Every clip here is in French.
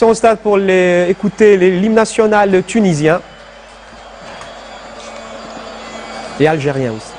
direction au stade pour écouter l'hymne national tunisien et algérien aussi.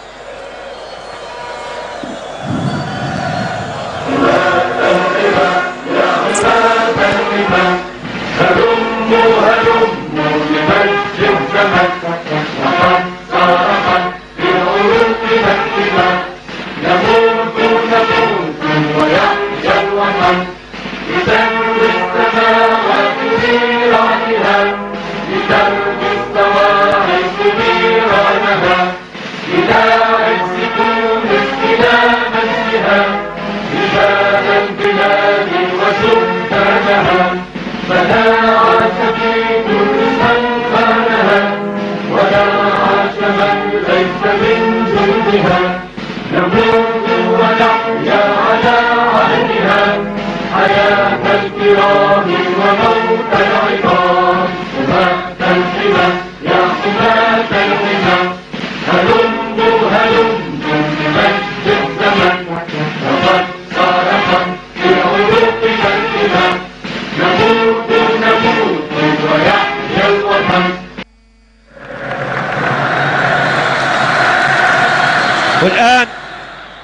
والآن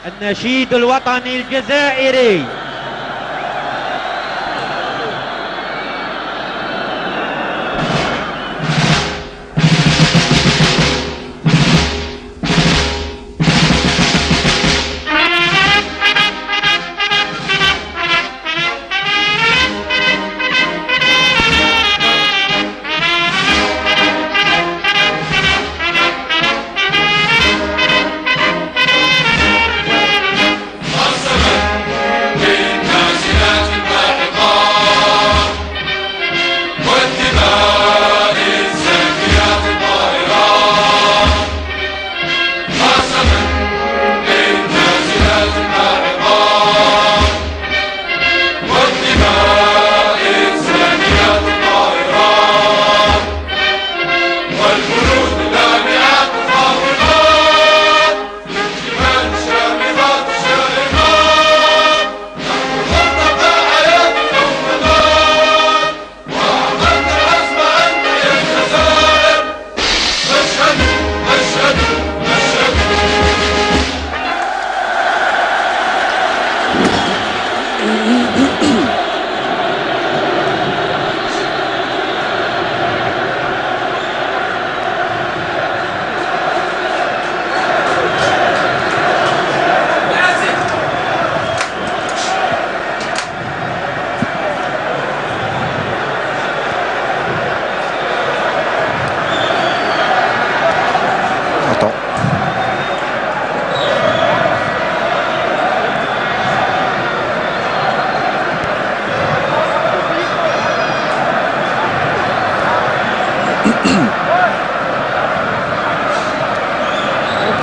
النشيد الوطني الجزائري.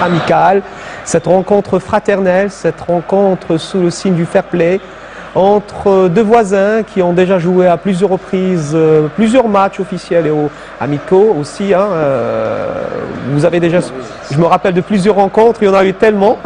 Amicale, cette rencontre fraternelle, cette rencontre sous le signe du fair play entre deux voisins qui ont déjà joué à plusieurs reprises, plusieurs matchs officiels et amicaux aussi. Hein, vous avez déjà, je me rappelle de plusieurs rencontres, il y en a eu tellement.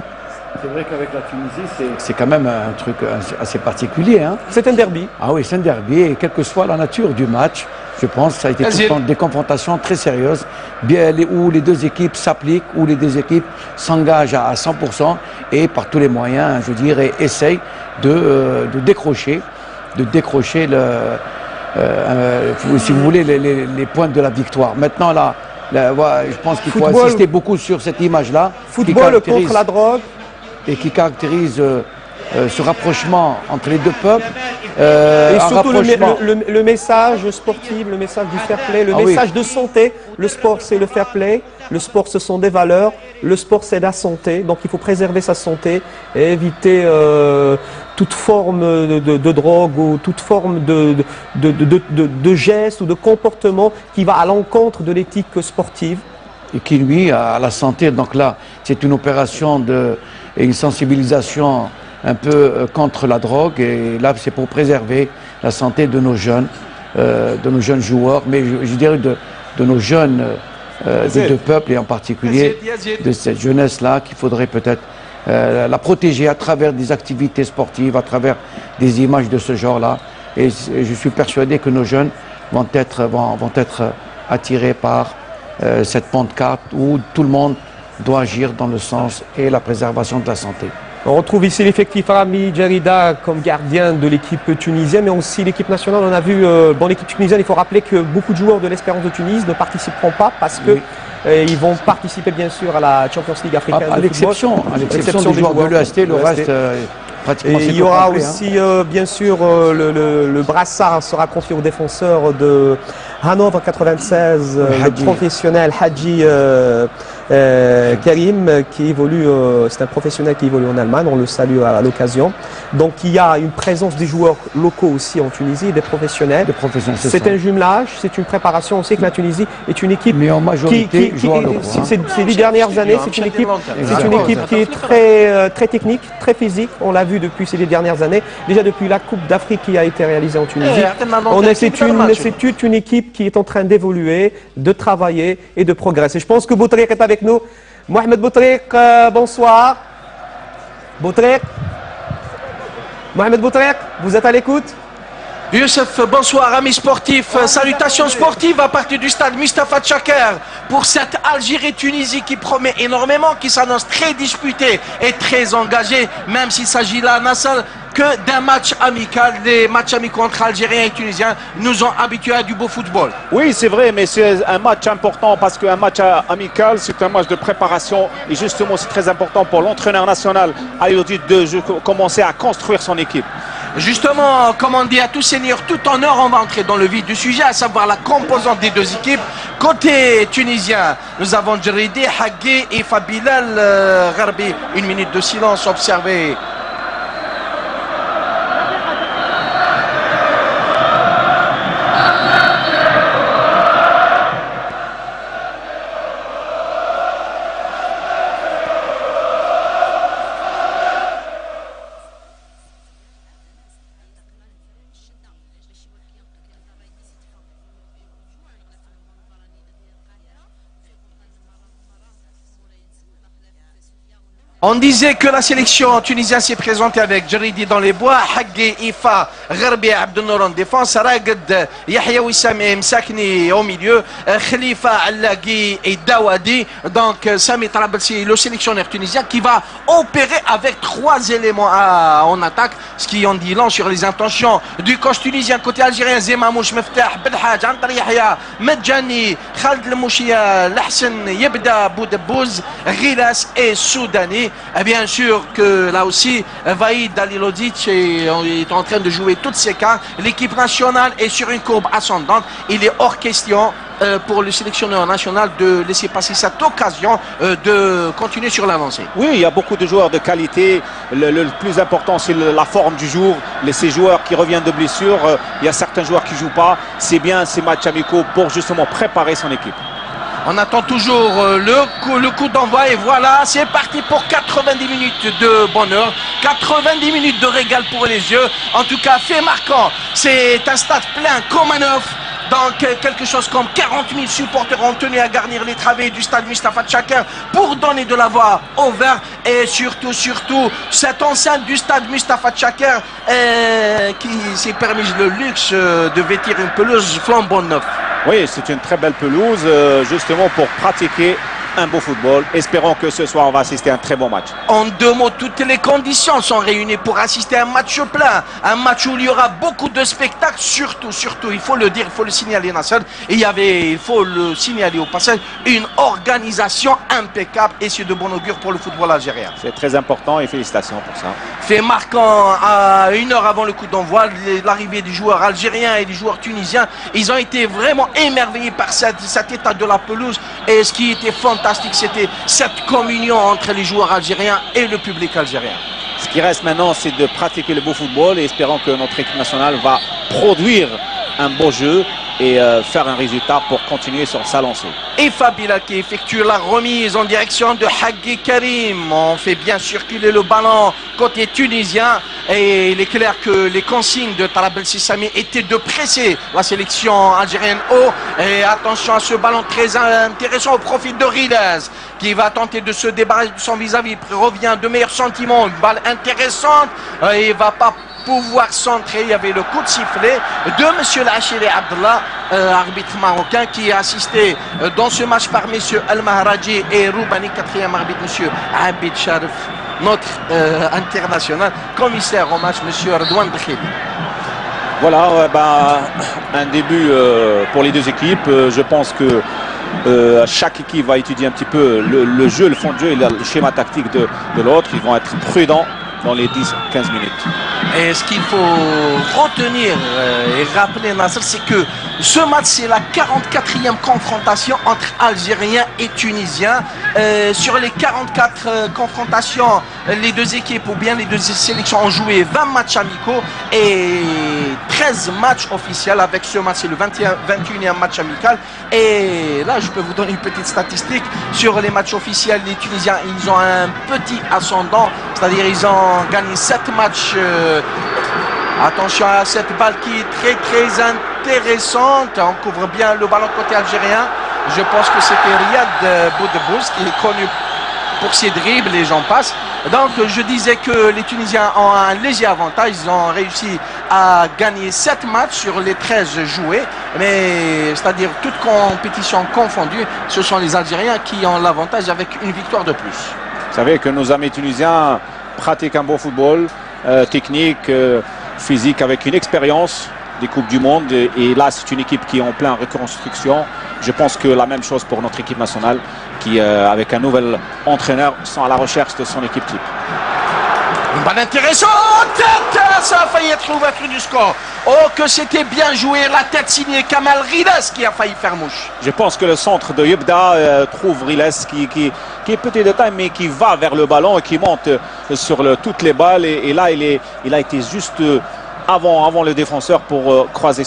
C'est vrai qu'avec la Tunisie, c'est quand même un truc assez particulier. Hein. C'est un derby. Ah oui, c'est un derby et quelle que soit la nature du match, je pense que ça a été tout le temps des confrontations très sérieuses, bien, où les deux équipes s'appliquent, où les deux équipes s'engagent à 100% et par tous les moyens, je dirais, essayent de décrocher si vous voulez, les points de la victoire. Maintenant, là, je pense qu'il faut insister beaucoup sur cette image-là. Football contre la drogue. Et qui caractérise ce rapprochement entre les deux peuples. Et surtout le message sportif, le message du fair play, le message de santé. Le sport, c'est le fair play. Le sport, ce sont des valeurs. Le sport, c'est la santé. Donc, il faut préserver sa santé et éviter toute forme de drogue ou toute forme de geste ou de comportement qui va à l'encontre de l'éthique sportive. Et qui, lui, à la santé. Donc là, c'est une opération et une sensibilisation un peu contre la drogue, et là c'est pour préserver la santé de nos jeunes joueurs, mais je dirais de nos jeunes des deux peuples, et en particulier de cette jeunesse-là qu'il faudrait peut-être la protéger à travers des activités sportives, à travers des images de ce genre-là, Et je suis persuadé que nos jeunes vont être attirés par cette pancarte où tout le monde doit agir dans le sens et la préservation de la santé. On retrouve ici l'effectif Rami Djerida comme gardien de l'équipe tunisienne, mais aussi l'équipe nationale. On a vu, l'équipe tunisienne, il faut rappeler que beaucoup de joueurs de l'Espérance de Tunis ne participeront pas parce que ils vont participer bien sûr à la Champions League africaine. À l'exception des joueurs de l'EST, le reste pratiquement. Et il y aura aussi bien sûr le brassard sera confié au défenseur de Hanovre 96, le professionnel Hadji Karim, qui évolue, c'est un professionnel qui évolue en Allemagne, on le salue à l'occasion. Donc il y a une présence des joueurs locaux aussi en Tunisie, des professionnels. C'est un jumelage, c'est une préparation. On sait que la Tunisie est une équipe ces 10 dernières années, c'est une équipe qui est très technique, très physique. On l'a vu depuis ces 10 dernières années, déjà depuis la Coupe d'Afrique qui a été réalisée en Tunisie. C'est une équipe qui est en train d'évoluer, de travailler et de progresser. Je pense que Boutrik est avec nous. Mohamed Boutrik, bonsoir. Boutrik. Mohamed Boutrik, vous êtes à l'écoute? Youssef, bonsoir amis sportifs, salutations sportives à partir du stade Mustapha Tchaker pour cette Algérie-Tunisie qui promet énormément, qui s'annonce très disputée et très engagée, même s'il s'agit là, Nassal, que d'un match amical. Les matchs amicaux entre Algériens et Tunisiens nous ont habitués à du beau football. Oui, c'est vrai, mais c'est un match important parce qu'un match amical, c'est un match de préparation et justement c'est très important pour l'entraîneur national Ayoudit de commencer à construire son équipe. Justement, comme on dit à tout seigneur, tout honneur, on va entrer dans le vif du sujet, à savoir la composante des deux équipes. Côté tunisien, nous avons Djeridi, Haggi et Fabilal Gharbi. Une minute de silence observé. On disait que la sélection tunisienne s'est présentée avec Djeridi dans les bois, Haggi, Ifa, Gharbi, Abdelnour en défense, Raged, Yahya Wissam et Msakni au milieu, Khalifa, Allaghi et Dawadi. Donc Sami Trabelsi, le sélectionneur tunisien, qui va opérer avec 3 éléments en attaque, ce qui en dit long sur les intentions du coach tunisien. Côté algérien, Zemamouch, Meftah, Belhaj, Antar Yahya, Medjani, Khalid Lemouchia, Lahsen, Yebda, Boudebouz, Ghilas et Soudani. Et bien sûr que là aussi, Vaïd Dalilodic est en train de jouer toutes ses cartes. L'équipe nationale est sur une courbe ascendante. Il est hors question pour le sélectionneur national de laisser passer cette occasion de continuer sur l'avancée. Oui, il y a beaucoup de joueurs de qualité. Le plus important, c'est la forme du jour. Ces joueurs qui reviennent de blessure, il y a certains joueurs qui ne jouent pas. C'est bien ces matchs amicaux pour justement préparer son équipe. On attend toujours le coup d'envoi et voilà, c'est parti pour 90 minutes de bonheur, 90 minutes de régal pour les yeux. En tout cas, fait marquant, c'est un stade plein comme un œuf. Donc quelque chose comme 40 000 supporters ont tenu à garnir les travées du stade Mustapha Tchaker pour donner de la voix au vert. Et surtout, cette enceinte du stade Mustapha Tchaker qui s'est permis le luxe de vêtir une pelouse flambant neuve. Oui, c'est une très belle pelouse, justement pour pratiquer un beau football. Espérons que ce soir, on va assister à un très bon match. En 2 mots, toutes les conditions sont réunies pour assister à un match plein. Un match où il y aura beaucoup de spectacles, surtout, il faut le dire, il faut le signaler, Nasser. Il faut le signaler au passage, une organisation impeccable et c'est de bon augure pour le football algérien. C'est très important et félicitations pour ça. Fait marquant à 1 heure avant le coup d'envoi, l'arrivée des joueurs algériens et des joueurs tunisiens. Ils ont été vraiment émerveillés par cet état de la pelouse et ce qui était fantastique, c'était cette communion entre les joueurs algériens et le public algérien. Ce qui reste maintenant, c'est de pratiquer le beau football et espérons que notre équipe nationale va produire un beau jeu et faire un résultat pour continuer sur sa lancée. Et Fabila qui effectue la remise en direction de Haggi Karim. On fait bien circuler le ballon côté tunisien et il est clair que les consignes de Trabelsi Sami étaient de presser la sélection algérienne haut. Et attention à ce ballon très intéressant au profit de Ridaz qui va tenter de se débarrasser de son vis-à-vis. Il revient de meilleurs sentiments, une balle intéressante. Il va pas pouvoir centrer. Il y avait le coup de sifflet de M. Lachiri Abdallah, arbitre marocain, qui est assisté dans ce match par M. Al-Mahraji et Roubani, quatrième arbitre, M. Abid Sharif, notre international, commissaire au match, M. Redouane Bkhili. Voilà, un début pour les deux équipes. Je pense que chaque équipe va étudier un petit peu le jeu, le fond de jeu et le schéma tactique de l'autre. Ils vont être prudents dans les 10-15 minutes. Et ce qu'il faut retenir et rappeler, Nasser, c'est que ce match, c'est la 44e confrontation entre Algériens et Tunisiens. Sur les 44 confrontations, les deux équipes ou bien les deux sélections ont joué 20 matchs amicaux et 13 matchs officiels. Avec ce match, c'est le 21e match amical. Et là, je peux vous donner une petite statistique. Sur les matchs officiels, les Tunisiens, ils ont un petit ascendant, c'est-à-dire ils ont gagné 7 matchs. Attention à cette balle qui est très intéressante. On couvre bien le ballon côté algérien. Je pense que c'était Riyad Boudebouz qui est connu pour ses dribbles et j'en passe. Donc je disais que les Tunisiens ont un léger avantage. Ils ont réussi à gagner 7 matchs sur les 13 joués. Mais c'est-à-dire toute compétition confondue, ce sont les Algériens qui ont l'avantage avec une victoire de plus. Vous savez que nos amis tunisiens pratiquent un bon football, technique, physique, avec une expérience des Coupes du Monde. Et là, c'est une équipe qui est en pleine reconstruction. Je pense que la même chose pour notre équipe nationale qui, avec un nouvel entraîneur, sont à la recherche de son équipe type. Une balle intéressante, ça a failli être l'ouverture du score. Oh, que c'était bien joué, la tête signée Kamal Riles qui a failli faire mouche. Je pense que le centre de Yebda trouve Riles qui est petit de taille mais qui va vers le ballon et qui monte sur toutes les balles. Et là, il a été juste avant le défenseur pour croiser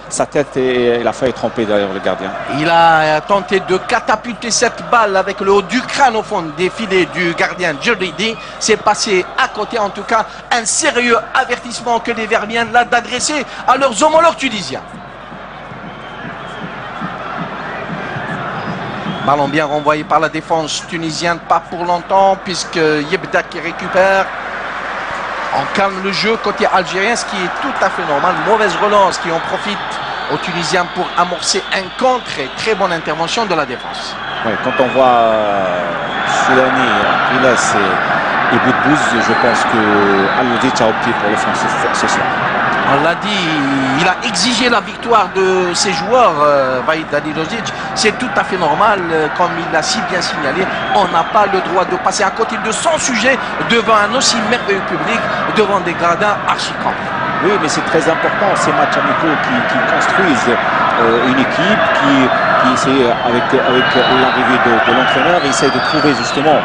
sa tête et il a failli tromper derrière le gardien. Il a tenté de catapulter cette balle avec le haut du crâne au fond des filets du gardien Djeridi. C'est passé à côté, en tout cas un sérieux avertissement que les Verts viennent là d'adresser à leurs homologues tunisiens. Ballon bien renvoyé par la défense tunisienne, pas pour longtemps puisque Yebda qui récupère. On calme le jeu côté algérien, ce qui est tout à fait normal. Mauvaise relance qui en profite aux Tunisiens pour amorcer un contre et très bonne intervention de la défense. Ouais, quand on voit Soulani, Riles et Boudebouz, je pense que Al-Wadic a opté pour l'offensive ce soir. On l'a dit, il a exigé la victoire de ses joueurs, Vahid Halilovic. C'est tout à fait normal, comme il l'a si bien signalé. On n'a pas le droit de passer à côté de son sujet devant un aussi merveilleux public, devant des gradins archi-camps. Oui, mais c'est très important ces matchs amicaux qui construisent une équipe qui essaie, avec l'arrivée de l'entraîneur, il essaie de trouver justement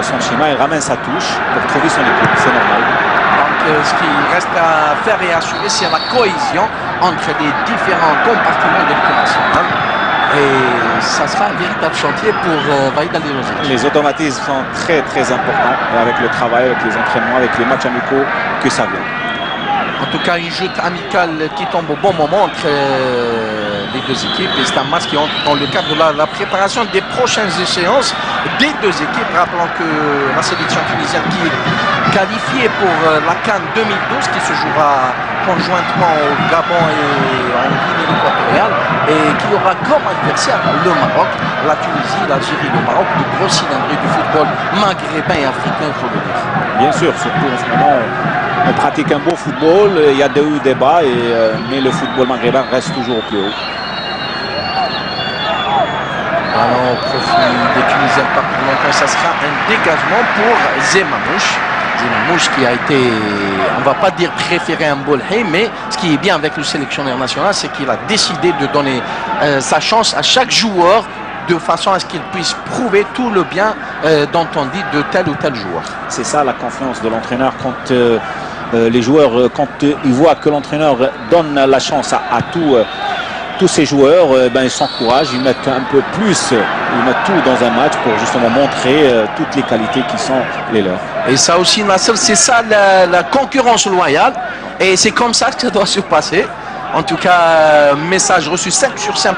son schéma, il ramène sa touche pour trouver son équipe, c'est normal. Ce qui reste à faire et assurer, c'est la cohésion entre les différents compartiments de l'équipe nationale. Et ça sera un véritable chantier pour Vahid Halilovic. Les automatismes sont très importants avec le travail, avec les entraînements, avec les matchs amicaux que ça vient. En tout cas, une joute amicale qui tombe au bon moment entre les deux équipes. Et c'est un match qui entre dans le cadre de la préparation des prochaines échéances des deux équipes. Rappelons que la sélection tunisienne qui est qualifiée pour la CAN 2012 qui se jouera conjointement au Gabon et en Guinée équatoriale et qui aura comme adversaire le Maroc, la Tunisie, l'Algérie, le Maroc, de gros cylindrés du football maghrébin et africain, il faut le dire. Bien sûr, surtout en ce moment, on pratique un beau football, il y a des hauts, des bas, mais le football maghrébin reste toujours au plus haut. Alors, au profit des Tunisiens, pas pour longtemps, ça sera un dégagement pour Zemamouche. Zemamouche qui a été, on ne va pas dire préféré un Bolhé, mais ce qui est bien avec le sélectionneur national, c'est qu'il a décidé de donner sa chance à chaque joueur de façon à ce qu'il puisse prouver tout le bien dont on dit de tel ou tel joueur. C'est ça la confiance de l'entraîneur quand les joueurs, quand ils voient que l'entraîneur donne la chance à tous ces joueurs, ils s'encouragent, ils mettent un peu plus, ils mettent tout dans un match pour justement montrer toutes les qualités qui sont les leurs. Et ça aussi, Nasser, c'est ça la concurrence loyale et c'est comme ça que ça doit se passer. En tout cas, message reçu 5 sur 5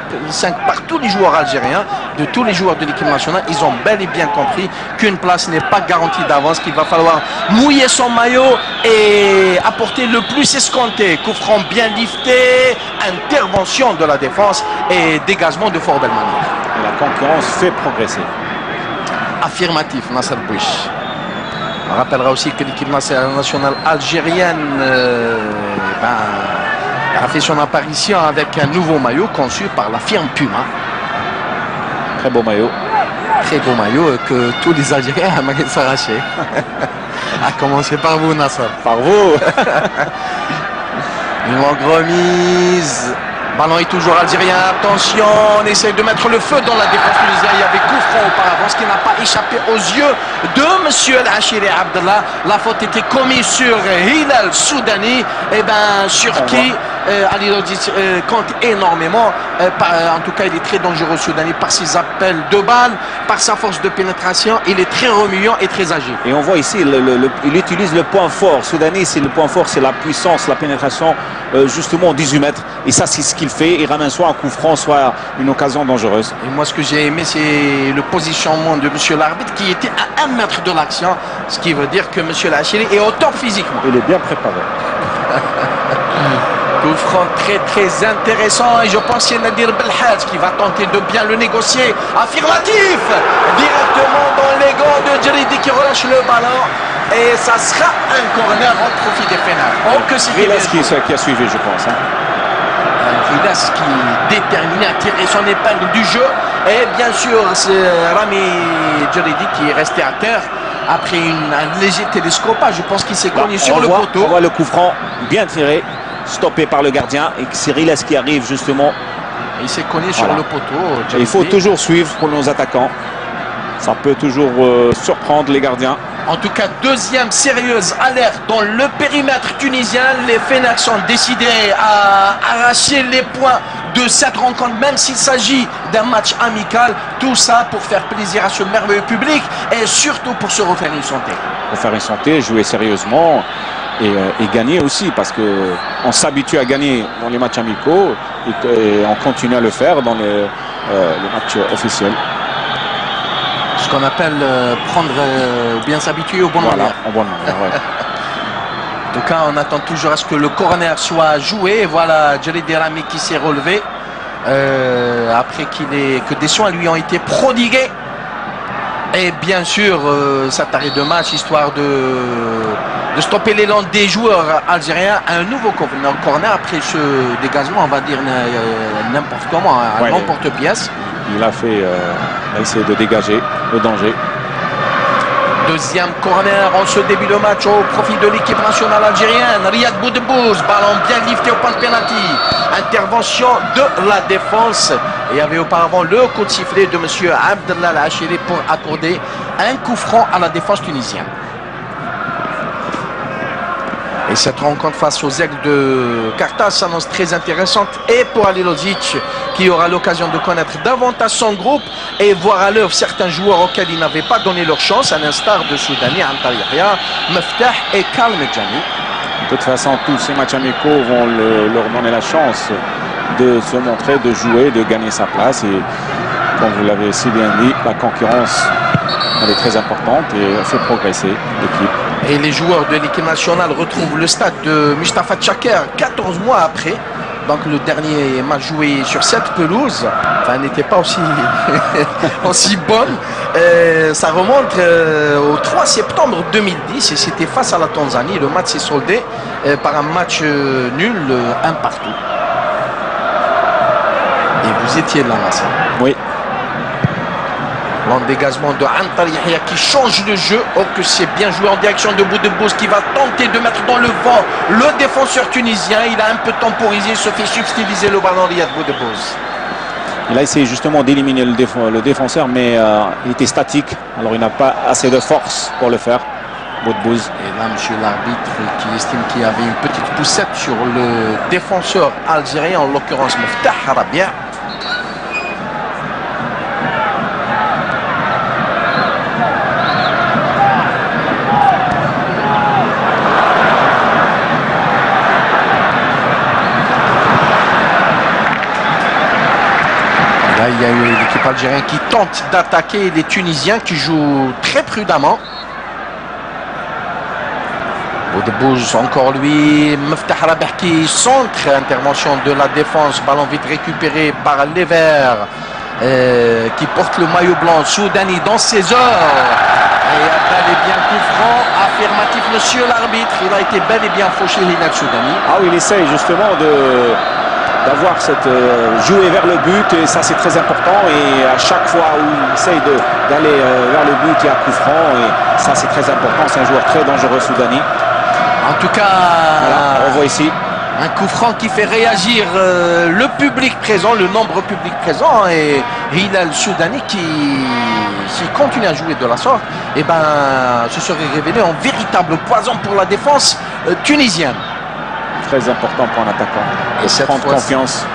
par tous les joueurs algériens de tous les joueurs de l'équipe nationale. Ils ont bel et bien compris qu'une place n'est pas garantie d'avance, qu'il va falloir mouiller son maillot et apporter le plus escompté. Coup franc bien lifté, intervention de la défense et dégagement de Fort Belmani. La concurrence fait progresser. Affirmatif, Nasser Bouich. On rappellera aussi que l'équipe nationale algérienne a fait son apparition avec un nouveau maillot conçu par la firme Puma. Très beau maillot. Très beau maillot que tous les Algériens aimeraient s'arracher. À commencer par vous, Nasser. Par vous. Une longue remise. Ballon est toujours algérien. Attention, on essaie de mettre le feu dans la défense tunisienne. Il y avait coup franc auparavant, ce qui n'a pas échappé aux yeux de M. El-Hachiri Abdallah. La faute était commise sur Hilal Soudani, sur qui Ali Lodic compte énormément. En tout cas, il est très dangereux Soudani par ses appels de balles, par sa force de pénétration. Il est très remuant et très agile. Et on voit ici, il utilise le point fort. Soudani, c'est le point fort, c'est la puissance, la pénétration, justement 18 mètres. Et ça, c'est ce qu'il fait. Il ramène soit un coup franc, soit une occasion dangereuse. Et moi, ce que j'ai aimé, c'est le positionnement de M. l'arbitre qui était à 1 mètre de l'action. Ce qui veut dire que M. Lachiri est au top physiquement. Il est bien préparé. Coup franc très intéressant. Et je pense que c'est Nadir Belhadj qui va tenter de bien le négocier. Affirmatif. Directement dans les gants de Djeridi qui relâche le ballon. Et ça sera un corner en profit des Fénards. Oh, que c'est Vilas qui a suivi, je pense. Vilas qui déterminé à tirer son épingle du jeu. Et bien sûr, c'est Rami Djeridi qui est resté à terre après un léger télescopage. Je pense qu'il s'est cogné sur le poteau. On voit le coup franc bien tiré, stoppé par le gardien. Et c'est Riles qui arrive justement. Il s'est cogné sur le poteau. Il faut toujours suivre pour nos attaquants. Ça peut toujours surprendre les gardiens. En tout cas, deuxième sérieuse alerte dans le périmètre tunisien. Les Fénards sont décidés à arracher les points de cette rencontre, même s'il s'agit d'un match amical. Tout ça pour faire plaisir à ce merveilleux public et surtout pour se refaire une santé. Pour faire une santé, jouer sérieusement et gagner aussi, parce qu'on s'habitue à gagner dans les matchs amicaux et on continue à le faire dans les matchs officiels. Ce qu'on appelle prendre ou bien s'habituer au bon moment. Voilà, au bon moment, ouais. En tout cas, on attend toujours à ce que le corner soit joué. Voilà, Djeridi Rami qui s'est relevé après que des soins lui ont été prodigués. Et bien sûr, cet arrêt de match, histoire de stopper l'élan des joueurs algériens. Un nouveau corner après ce dégagement, on va dire n'importe comment, n'importe pièce. Il a essayé de dégager le danger. Deuxième corner en ce début de match au profit de l'équipe nationale algérienne. Riyad Boudebouz, ballon bien lifté au point de pénalty. Intervention de la défense. Et il y avait auparavant le coup de sifflet de M. Abdallah El-Hachiri pour accorder un coup franc à la défense tunisienne. Et cette rencontre face aux Aigles de Carthage s'annonce très intéressante. Et pour Ali Lodic, qui aura l'occasion de connaître davantage son groupe et voir à l'œuvre certains joueurs auxquels il n'avait pas donné leur chance, à l'instar de Soudani, Antar Yahya, Meftah et Karl Medjani. De toute façon, tous ces matchs amicaux vont leur donner la chance de se montrer, de jouer, de gagner sa place. Et comme vous l'avez si bien dit, la concurrence elle est très importante et fait progresser l'équipe. Et les joueurs de l'équipe nationale retrouvent le stade de Mustafa Tchaker 14 mois après. Donc le dernier match joué sur cette pelouse n'était pas aussi bonne. Ça remonte au 3 septembre 2010 et c'était face à la Tanzanie. Le match s'est soldé par un match nul, 1 partout. Et vous étiez là, Nasser. Oui. Bon dégagement de Antar Yahya qui change le jeu. Oh que c'est bien joué en direction de Boudebouz qui va tenter de mettre dans le vent le défenseur tunisien. Il a un peu temporisé, se fait subtiliser le ballon Riyad Boudebouz. Il a essayé justement d'éliminer le défenseur, mais il était statique. Alors il n'a pas assez de force pour le faire. Boudebouz. Et là, monsieur l'arbitre qui estime qu'il y avait une petite poussette sur le défenseur algérien, en l'occurrence Meftah Rabia. Là, il y a eu l'équipe algérienne qui tente d'attaquer les Tunisiens qui jouent très prudemment. Boudebouz, encore lui, Meftah Rabih qui centre, intervention de la défense, ballon vite récupéré par les Verts, qui porte le maillot blanc, Soudani dans ses heures. Et il y a bel et bien coup franc, affirmatif monsieur l'arbitre, il a été bel et bien fauché Hilal Soudani. Ah oui, il essaye justement d'avoir cette jouer vers le but, et ça c'est très important, et à chaque fois où il essaye d'aller vers le but, il y a coup franc, et ça c'est très important, c'est un joueur très dangereux, Soudani. En tout cas, voilà, on voit ici un coup franc qui fait réagir le public présent, le nombre public présent, et Hilal Soudani qui, s'il continue à jouer de la sorte, et ben, se serait révélé en véritable poison pour la défense tunisienne. Très important pour un attaquant. Et cette prendre confiance.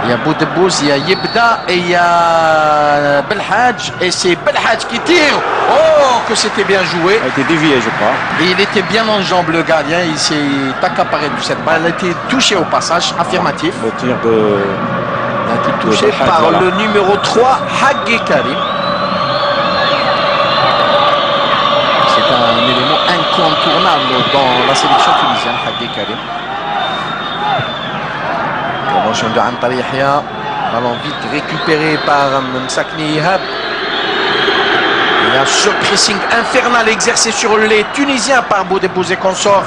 Il y a Boudebouz, il y a Yebda et il y a Belhadj. Et c'est Belhadj qui tire. Oh, que c'était bien joué. Il a été dévié, je crois. Et il était bien en jambe, le gardien. Il s'est accaparé de cette balle. Elle a été touchée au passage, affirmatif. Le tir de... Il a été touché par voilà. Le numéro 3, Hagge Karim. C'est un élément incontournable dans la sélection tunisienne, Hagge Karim. Promotion de Antar Yahya, ballon vite récupéré par Msakni Ihab. Il y a ce pressing infernal exercé sur les Tunisiens par Boudebouz et consort.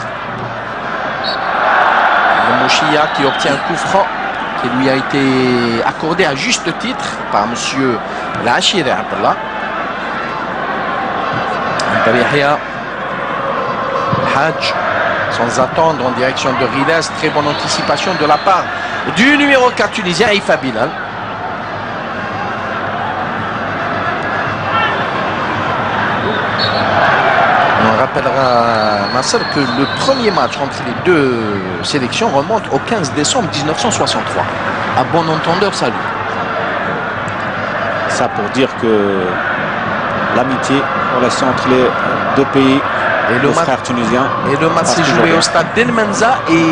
Le Mouchia qui obtient un coup franc qui lui a été accordé à juste titre par monsieur Lachir Abdallah. Antar Yahya, Hadj, sans attendre en direction de Riles, très bonne anticipation de la part du numéro 4 tunisien, Ifa Bilal. On rappellera, Nasser, que le premier match entre les deux sélections remonte au 15 décembre 1963. À bon entendeur, salut. Ça pour dire que l'amitié, relation entre les deux pays, et le frère tunisien. Et le match s'est joué au stade d'El Menza et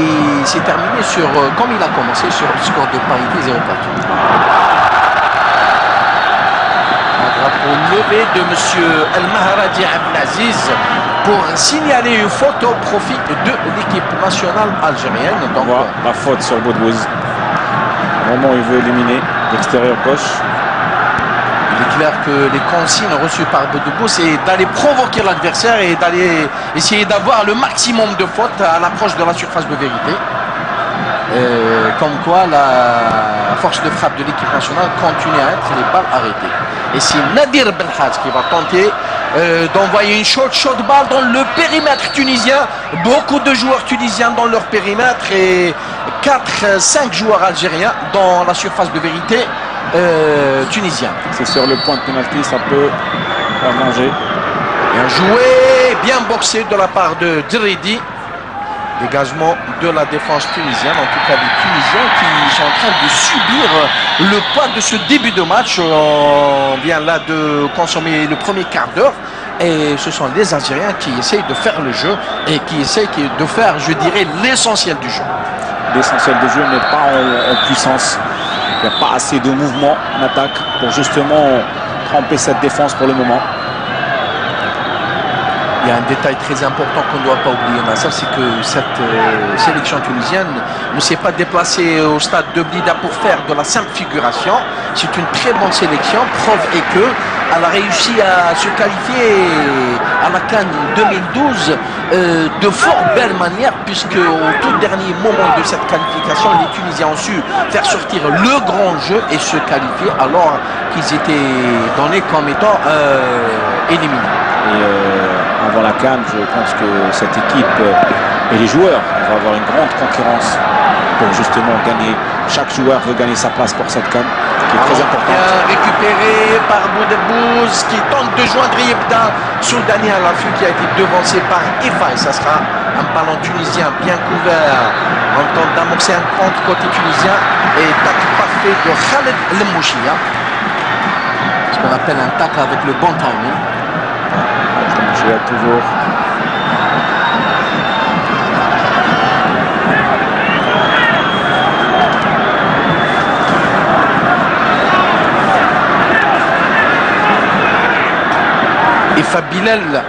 s'est terminé sur, comme il a commencé, sur le score de parité 0 partout. Un drapeau levé de M. El Mahradi Abdelaziz pour signaler une faute au profit de l'équipe nationale algérienne. Donc, on voit la faute sur Boudebouz. Au moment où il veut éliminer l'extérieur gauche. Il est clair que les consignes reçues par Boudebouz, c'est d'aller provoquer l'adversaire et d'aller essayer d'avoir le maximum de fautes à l'approche de la surface de vérité. Comme quoi la force de frappe de l'équipe nationale continue à être les balles arrêtées. Et c'est Nadir Belhadj qui va tenter d'envoyer une chaude balle dans le périmètre tunisien. Beaucoup de joueurs tunisiens dans leur périmètre et 4-5 joueurs algériens dans la surface de vérité tunisien. C'est sur le point de pénalty, ça peut manger. Bien joué, bien boxé de la part de Djeridi. Dégagement de la défense tunisienne, en tout cas les Tunisiens qui sont en train de subir le poids de ce début de match. On vient là de consommer le premier quart d'heure et ce sont les Algériens qui essayent de faire le jeu et qui essayent de faire, je dirais, l'essentiel du jeu. L'essentiel du jeu n'est pas en puissance. Il n'y a pas assez de mouvement en attaque pour justement tremper cette défense pour le moment. Il y a un détail très important qu'on ne doit pas oublier, Nasser, c'est que cette sélection tunisienne ne s'est pas déplacée au stade de Blida pour faire de la simple figuration. C'est une très bonne sélection, preuve est qu'elle a réussi à se qualifier à la CAN 2012 de fort belle manière, puisque au tout dernier moment de cette qualification, les Tunisiens ont su faire sortir le grand jeu et se qualifier alors qu'ils étaient donnés comme étant éliminés. Et avant la CAN, je pense que cette équipe et les joueurs vont avoir une grande concurrence pour justement gagner. Chaque joueur veut gagner sa place pour cette CAN, qui est très importante. Bien récupéré par Boudebouz qui tente de joindre Yebda. Soudani à l'affût qui a été devancé par Ifa. Et ça sera un ballon tunisien bien couvert. On tente d'amorcer un contre côté tunisien. Et tacle parfait de Khaled Lemouchia. Ce qu'on appelle un tacle avec le bon timing. Toujours. Khalifa Bilal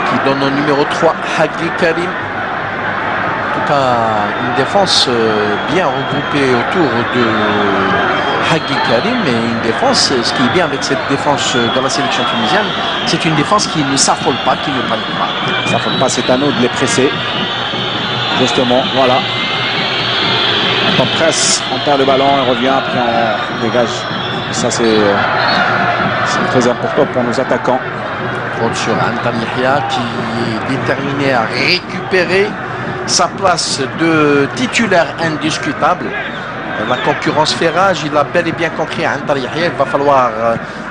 qui donne au numéro 3 Haggi Karim. En tout cas, une défense bien regroupée autour de Haggi Karim, et une défense, ce qui est bien avec cette défense de la sélection tunisienne, c'est une défense qui ne s'affole pas, qui ne panique pas. Ça ne s'affole pas, c'est à nous de les presser. Justement, voilà. On presse, on perd le ballon, on revient, après on dégage. Ça, c'est très important pour nos attaquants. Contre sur Antal Yahia qui est déterminé à récupérer sa place de titulaire indiscutable. La concurrence fait rage, il a bel et bien compris Antal Yahia. Il va falloir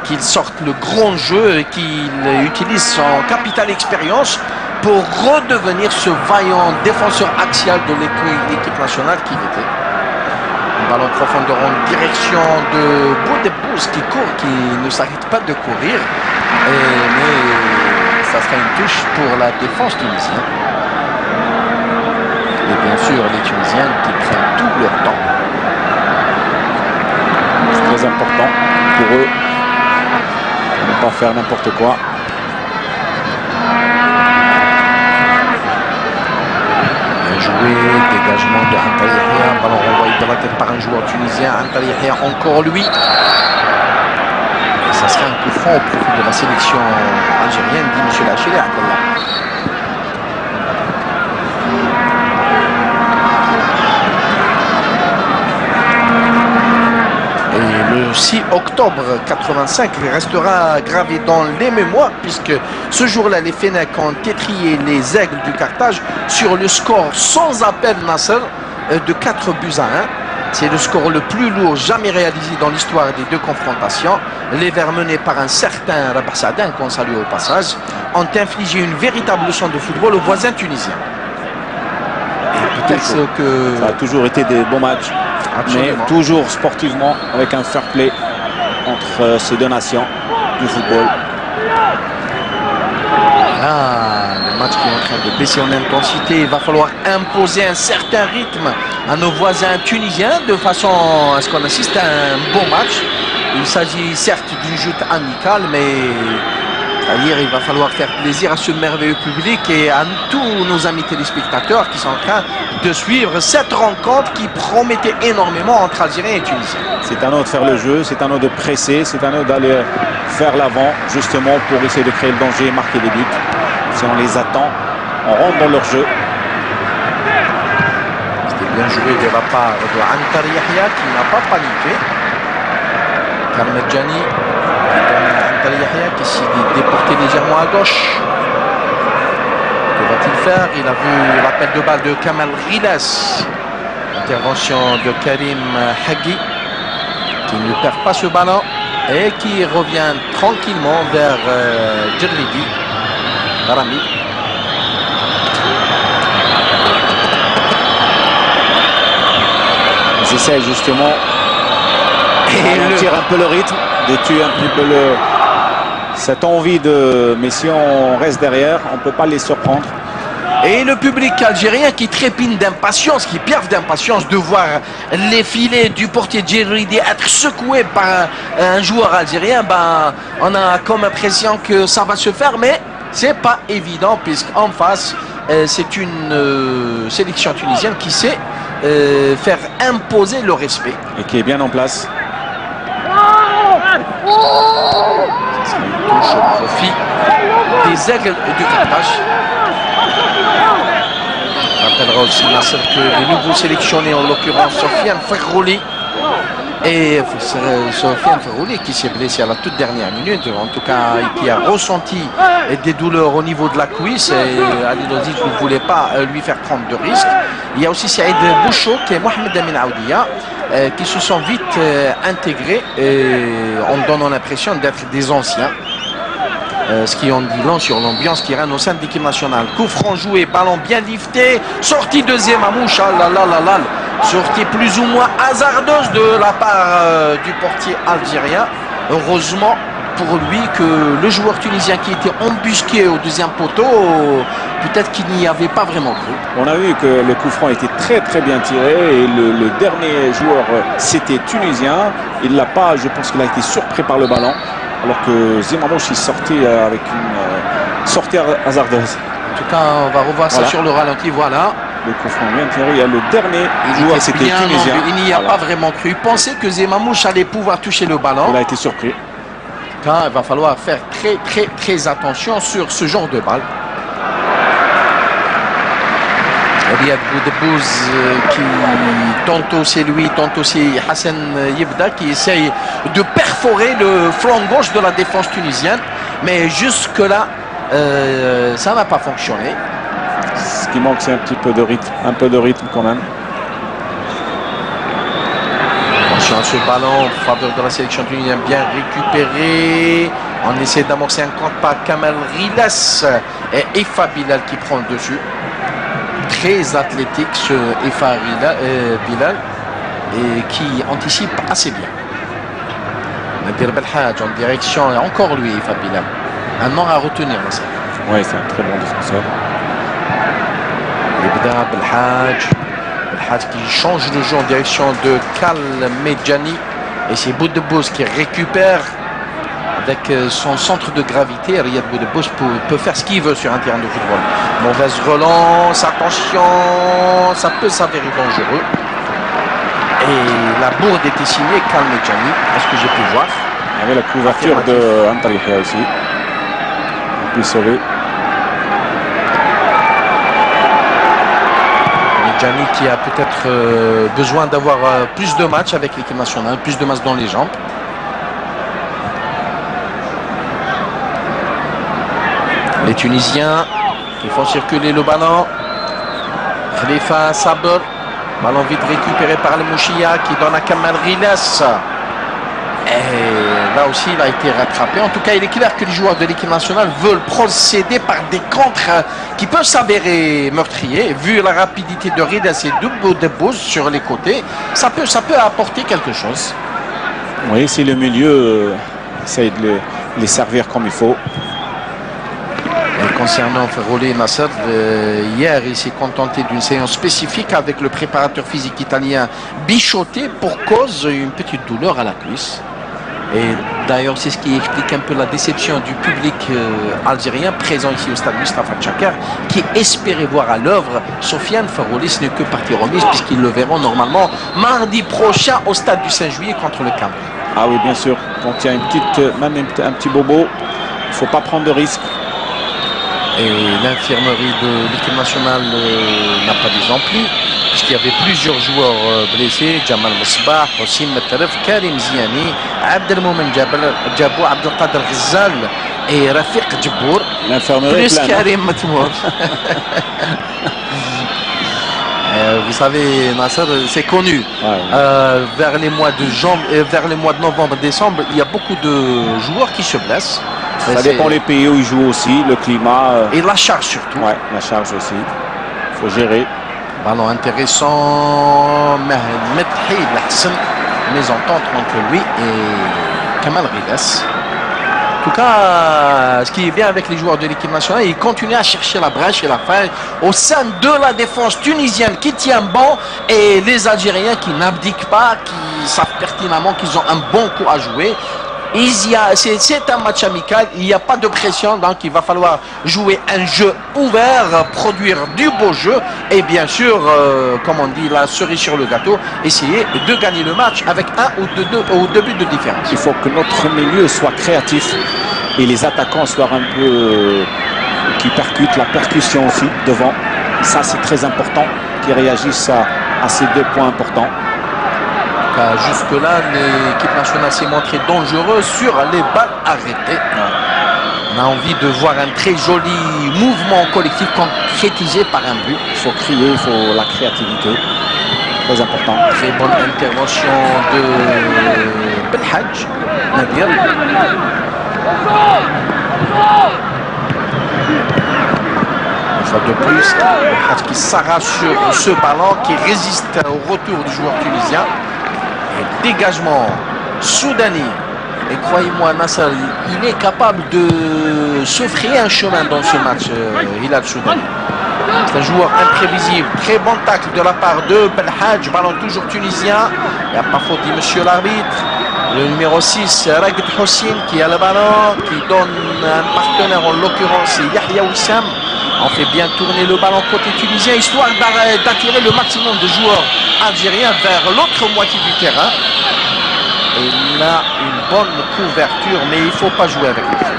qu'il sorte le grand jeu et qu'il utilise son capital expérience pour redevenir ce vaillant défenseur axial de l'équipe nationale qu'il était. Un ballon profondeur en direction de Boudebouz qui court, qui ne s'arrête pas de courir. Mais ça sera une touche pour la défense tunisienne. Et bien sûr, les Tunisiens qui prennent tout leur temps. C'est très important pour eux de ne pas faire n'importe quoi. Joué, dégagement de Antal Yahia, ballon renvoyé de la tête par un joueur tunisien. Antal Yahia, encore lui. Et ça serait un coup franc au profit de la sélection algérienne, dit M. Lachili Abdallah. Et le 6 octobre 85 restera gravé dans les mémoires, puisque ce jour-là, les Fennecs ont étrié les Aigles du Carthage sur le score sans appel Nasser de 4 buts à 1. C'est le score le plus lourd jamais réalisé dans l'histoire des deux confrontations. Les Verts, menés par un certain Rabah Saadin, qu'on salue au passage, ont infligé une véritable leçon de football aux voisins tunisiens. Et peut-être que... Ça a toujours été des bons matchs. Absolument. Mais toujours sportivement, avec un fair play entre ces deux nations du football. Là, le match qui est en train de baisser en intensité, il va falloir imposer un certain rythme à nos voisins tunisiens de façon à ce qu'on assiste à un bon match. Il s'agit certes d'une joute amicale, mais c'est-à-dire il va falloir faire plaisir à ce merveilleux public et à tous nos amis téléspectateurs qui sont en train de suivre cette rencontre qui promettait énormément entre Algériens et Tunisiens. C'est à nous de faire le jeu, c'est à nous de presser, c'est à nous d'aller faire l'avant justement pour essayer de créer le danger et marquer des buts. Si on les attend, on rentre dans leur jeu. C'était bien joué de la part de Antal Yahia qui n'a pas paniqué. Karmedjani Antal Yahia qui s'est déporté légèrement à gauche. Que va-t-il faire? Il a vu l'appel de balle de Kamal Riles. Intervention de Karim Haggi qui ne perd pas ce ballon et qui revient tranquillement vers Djerridi Rami. Ils essaient justement de ralentir un peu le rythme, de tuer un petit peu cette envie de... Mais si on reste derrière, on ne peut pas les surprendre. Et le public algérien qui trépine d'impatience, qui piaffe d'impatience de voir les filets du portier Djerridi être secoués par un joueur algérien, ben, on a comme impression que ça va se faire, mais c'est pas évident puisqu'en face, c'est une sélection tunisienne qui sait faire imposer le respect. Et qui est bien en place. Ça sera une touche au profit des Aigles du Carthage. On rappellera aussi Nasser que les nouveaux sélectionnés, en l'occurrence Sofiane Ferrouli, et Sofiane Ferrouli qui s'est blessé à la toute dernière minute, en tout cas qui a ressenti des douleurs au niveau de la cuisse, et Ali Lozic ne voulait pas lui faire prendre de risques. Il y a aussi Saïd Bouchouk et Mohamed Amin Aoudia qui se sont vite intégrés en donnant l'impression d'être des anciens. Ce qui en dit long sur l'ambiance qui règne au sein de l'équipe nationale. Coup franc joué, ballon bien lifté, sortie de Zemamouche, sortie plus ou moins hasardeuse de la part du portier algérien. Heureusement pour lui que le joueur tunisien qui était embusqué au deuxième poteau, peut-être qu'il n'y avait pas vraiment cru. On a vu que le coup franc était très très bien tiré et le dernier joueur c'était tunisien. Il l'a pas, je pense qu'il a été surpris par le ballon. alors que Zimamouche il sortait avec une sortie hasardeuse. En tout cas, on va revoir ça sur le ralenti. Voilà. Le coup franc bien tiré. Il y a le dernier joueur, c'était tunisien. Il n'y a pas vraiment cru. Il pensait que Zimamouche allait pouvoir toucher le ballon. Il a été surpris. Quand il va falloir faire très attention sur ce genre de balle. Riyad Boudebouz qui tantôt c'est lui, tantôt c'est Hassan Yebda qui essaye de perforer le flanc gauche de la défense tunisienne. Mais jusque là, ça n'a pas fonctionné. Ce qui manque, c'est un petit peu de rythme, quand même. Attention à ce ballon en faveur de la sélection tunisienne, bien récupéré. On essaie d'amorcer un compte par Kamal Rilas et Ifa Bilal qui prend le dessus. Très athlétique ce Ifa Bilal et qui anticipe assez bien. Nadir Belhadj en direction, et encore lui Ifa Bilal. Un nom à retenir. Oui, c'est un très bon défenseur. Ibda Belhadj qui change le jeu en direction de Kal Medjani et c'est Boudebouz qui récupère avec son centre de gravité. Riyad Boudebouz peut faire ce qu'il veut sur un terrain de football. Mauvaise relance, attention, ça peut s'avérer dangereux. Et la bourde était signée Kal Medjani, est-ce que j'ai pu voir? Il y avait la couverture de Antalya aussi. On peut sauver. Medjani qui a peut-être besoin d'avoir plus de matchs avec l'équipe nationale, plus de matchs dans les jambes. Les Tunisiens qui font circuler le ballon. Khalifa Sabr. Ballon vite récupéré par le Mouchia qui donne à Kamal Rilas. Et là aussi, il a été rattrapé. En tout cas, il est clair que les joueurs de l'équipe nationale veulent procéder par des contres qui peuvent s'avérer meurtriers. Vu la rapidité de Rilas et de Boudebouz sur les côtés, ça peut apporter quelque chose. Oui, si le milieu essaye de les servir comme il faut. Et concernant Ferroli Nasser, hier, il s'est contenté d'une séance spécifique avec le préparateur physique italien Bichoté pour cause d'une petite douleur à la cuisse. Et d'ailleurs, c'est ce qui explique un peu la déception du public algérien présent ici au stade Mustapha Tchakar, qui espérait voir à l'œuvre Sofiane Ferroli. Ce n'est que partie remise puisqu'ils le verront normalement mardi prochain au stade du 5 juillet contre le Cameroun. Ah oui, bien sûr. Quand il y a un petit bobo, il ne faut pas prendre de risques. Et l'infirmerie de l'équipe nationale n'a pas d'exemple, puisqu'il y avait plusieurs joueurs blessés. Jamal Mosbah, Hossim Metaref, Karim Ziani, Abdelmoumen Djabou, Abdelkader Ghazal et Rafiq Djibour. L'infirmerie plus Karim Matmour. Vous savez, Nasser, c'est connu. Ouais. Vers les mois de novembre, décembre, il y a beaucoup de joueurs qui se blessent. Ça dépend des pays où ils jouent aussi, le climat. Et la charge surtout. Ouais, la charge aussi. Il faut gérer. Ballon intéressant. Medhi Lahsen. Mésentente entre lui et Kamal Rilas. En tout cas, ce qui est bien avec les joueurs de l'équipe nationale, ils continuent à chercher la brèche et la faille au sein de la défense tunisienne qui tient bon et les Algériens qui n'abdiquent pas, qui savent pertinemment qu'ils ont un bon coup à jouer. C'est un match amical, il n'y a pas de pression, donc il va falloir jouer un jeu ouvert, produire du beau jeu et bien sûr, comme on dit, la cerise sur le gâteau, essayer de gagner le match avec un ou deux buts de différence. Il faut que notre milieu soit créatif et les attaquants soient un peu qui percutent, la percussion aussi devant. Ça c'est très important, qu'ils réagissent à ces deux points importants. Jusque-là, l'équipe nationale s'est montrée dangereuse sur les balles arrêtées. On a envie de voir un très joli mouvement collectif concrétisé par un but. Il faut crier, il faut la créativité. Très important. Très bonne intervention de Belhadj, Nadir. Une fois de plus, Belhadj qui s'arrache sur ce ballon, qui résiste au retour du joueur tunisien. Dégagement soudani. Et croyez-moi, Nasser, il est capable de se frayer un chemin dans ce match, Hilal Soudani. C'est un joueur imprévisible. Très bon tacle de la part de Belhadj. Ballon toujours tunisien. Il n'y a pas faute, dit monsieur l'arbitre. Le numéro 6, Ragd Hossein, qui a le ballon, qui donne un partenaire, en l'occurrence Yahya Wissam. On fait bien tourner le ballon côté tunisien, histoire d'attirer le maximum de joueurs algériens vers l'autre moitié du terrain. Et là, une bonne couverture, mais il ne faut pas jouer avec le feu.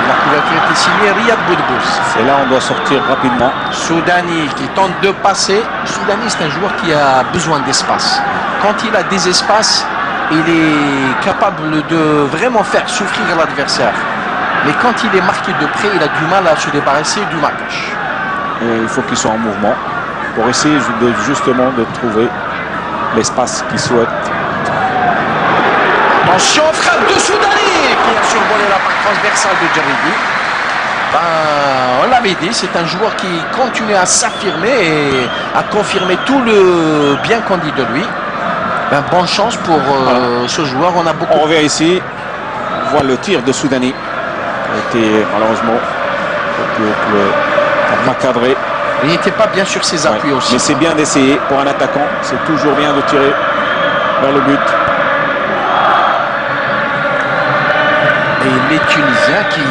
La couverture était signée Riyad Boudbous. C'est là on doit sortir rapidement. Soudani qui tente de passer. Soudani, c'est un joueur qui a besoin d'espace. Quand il a des espaces, il est capable de vraiment faire souffrir l'adversaire. Mais quand il est marqué de près, il a du mal à se débarrasser du marquage. Et il faut qu'il soit en mouvement pour essayer justement de trouver l'espace qu'il souhaite. Attention, frappe de Soudani qui a survolé la part transversale de Djeridi. On l'avait dit, c'est un joueur qui continue à s'affirmer et à confirmer tout le bien qu'on dit de lui. Bonne chance pour ce joueur. On revient ici, on voit le tir de Soudani. A été malheureusement pas cadré. Il n'était pas bien sur ses appuis aussi. Mais c'est bien d'essayer pour un attaquant. C'est toujours bien de tirer vers le but. Et les Tunisiens qui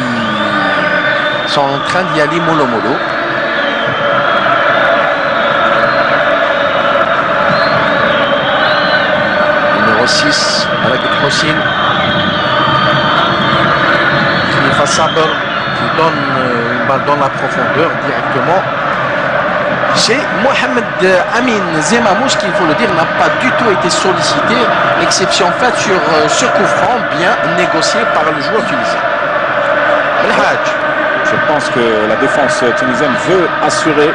sont en train d'y aller mollo mollo. Numéro 6, Ragd Hossein. Khalifa Sabr qui donne une balle dans la profondeur directement. C'est Mohamed Amin Zemamouche qui, il faut le dire, n'a pas du tout été sollicité. Exception faite sur ce coup franc bien négocié par le joueur tunisien. Belhadj. Je pense que la défense tunisienne veut assurer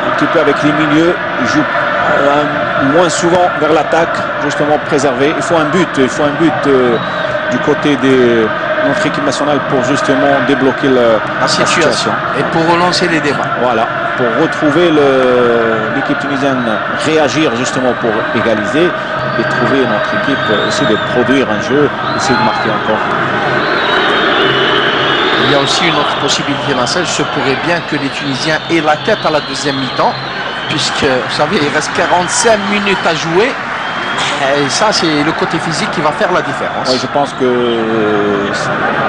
un petit peu avec les milieux. Il joue moins souvent vers l'attaque, justement préserver. Il faut un but du côté de notre équipe nationale pour justement débloquer la situation. Et pour relancer les débats. Voilà, pour retrouver l'équipe tunisienne, réagir justement pour égaliser et trouver notre équipe aussi de produire un jeu, essayer de marquer encore. Il y a aussi une autre possibilité dans ça. Il se pourrait bien que les Tunisiens aient la tête à la deuxième mi-temps, puisque, vous savez, il reste 45 minutes à jouer. Et ça, c'est le côté physique qui va faire la différence. Oui, je pense que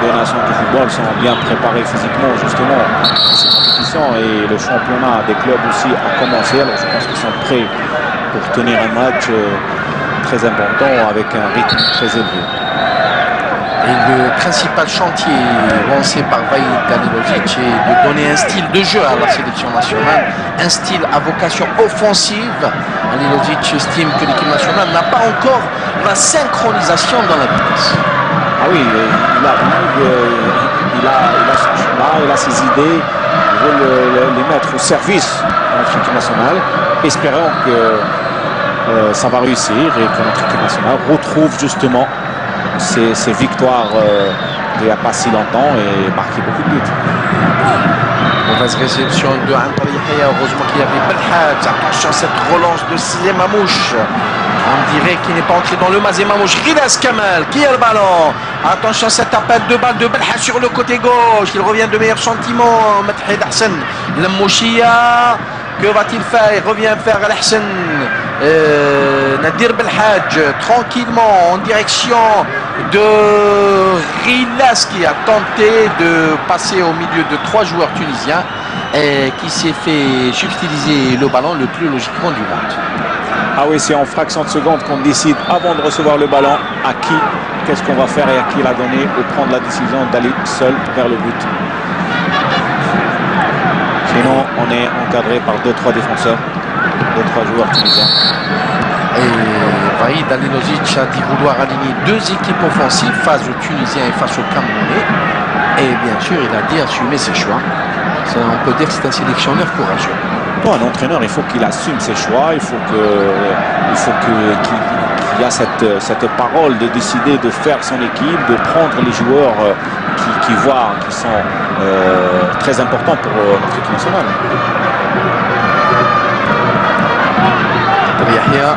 les nations de football sont bien préparées physiquement, justement, à ces compétitions. Et le championnat des clubs aussi a commencé. Alors, je pense qu'ils sont prêts pour tenir un match très important avec un rythme très élevé. Et le principal chantier lancé par Vahid Halilovic est de donner un style de jeu à la sélection nationale, un style à vocation offensive. Halilovic estime que l'équipe nationale n'a pas encore la synchronisation dans la vitesse. Ah oui, il a ses idées, il veut les mettre au service de notre équipe nationale. Espérons que ça va réussir et que notre équipe nationale retrouve justement ces victoires il n'y a pas si longtemps et marquer beaucoup de buts. Mauvaise réception de Antar Yahya. Heureusement qu'il y avait Belhadj. Attention, cette relance de Zemamouche. On dirait qu'il n'est pas entré dans le mas. Zemamouche, Rilas Kamal qui a le ballon. Attention, cet appel de balle de Belhadj sur le côté gauche. Il revient de meilleurs sentiments. Mathid Hassan, Lemouchia. Que va-t-il faire? Il revient faire Al-Hassan. Nadir Belhadj tranquillement en direction de Rilas qui a tenté de passer au milieu de 3 joueurs tunisiens et qui s'est fait subtiliser le ballon le plus logiquement du monde. Ah oui, c'est en fraction de seconde qu'on décide avant de recevoir le ballon à qui, qu'est-ce qu'on va faire et à qui la donner ou prendre la décision d'aller seul vers le but. Sinon, on est encadré par 2-3 défenseurs, 2-3 joueurs tunisiens. Et Vahid Halilovic a dit vouloir aligner 2 équipes offensives face aux Tunisiens et face aux Camerounais. Et bien sûr, il a dit assumer ses choix. On peut dire que c'est un sélectionneur courageux. Bon, un entraîneur, il faut qu'il assume ses choix, il faut qu'il y a cette parole de décider de faire son équipe, de prendre les joueurs qui sont très importants pour notre équipe nationale. Yahya,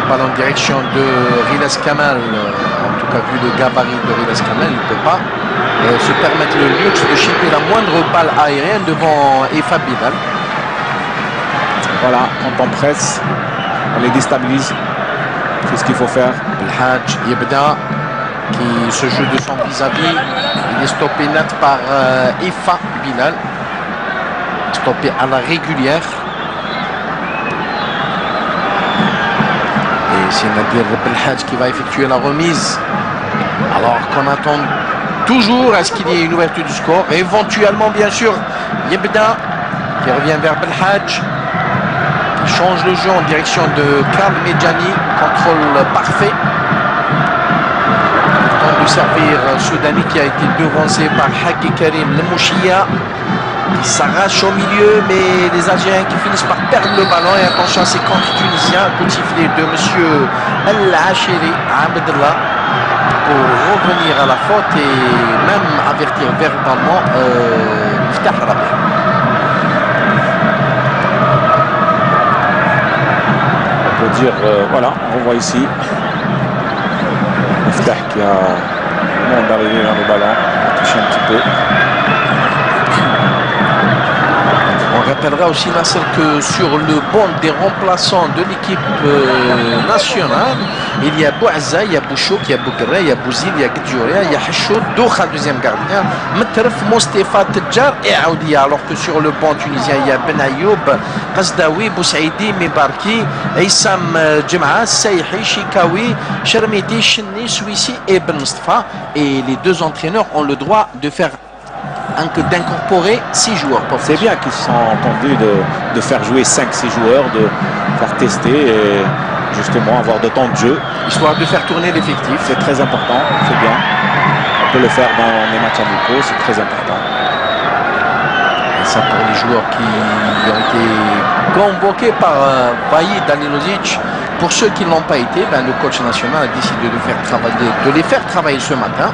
balle en direction de Rilas Kamal. En tout cas, vu le gabarit de Rilas Kamal, il ne peut pas se permettre le luxe de chipper la moindre balle aérienne devant Efa Bilal. Voilà, quand on presse, on les déstabilise. C'est ce qu'il faut faire. Belhadj Yebda qui se joue de son vis-à-vis. Il est stoppé net par Ifa Bilal. Stoppé à la régulière. Et c'est Nadir Belhadj qui va effectuer la remise. Alors qu'on attend toujours à ce qu'il y ait une ouverture du score. Et éventuellement, bien sûr, Yebda qui revient vers Belhadj. Qui change le jeu en direction de Karl Medjani. Contrôle parfait. Temps de servir Soudani qui a été devancé par Hagi Karim Lemouchia. Qui s'arrache au milieu, mais les Algériens qui finissent par perdre le ballon. Et attention à ces contre tunisiens. Coup de sifflet de M. El-Hachiri Abdellah pour revenir à la faute et même avertir verbalement Miftah Rabia. On peut dire, voilà, on voit ici Miftah qui a le monde d'arriver vers le ballon, a touché un petit peu. On rappellera aussi, Nasser, que sur le banc des remplaçants de l'équipe nationale, il y a Bouazza, il y a Bouchouk, il y a Boukra, il y a Bouzil, il y a Gdjouria, il y a Hachoud, Doukha, deuxième gardien, Metref, Mostefa, Tedjar et Aoudia. Alors que sur le banc tunisien, il y a Ben Ayoub, Qazdaoui, Boussaïdi, Mebarki, Issam Djem'a, Saïhi, Chikawi, Chermiti, Chenni, Souissi et Ben Mustafa. Et les deux entraîneurs ont le droit de faire d'incorporer 6 joueurs. C'est bien qu'ils se sont entendus de faire jouer 5-6 joueurs, de faire tester et justement avoir de temps de jeu. Histoire de faire tourner l'effectif. C'est très important, c'est bien. On peut le faire dans les matchs amicaux, c'est très important. Et ça pour les joueurs qui ont été convoqués par Vahid Halilovic. Pour ceux qui ne l'ont pas été, le coach national a décidé de les faire travailler ce matin.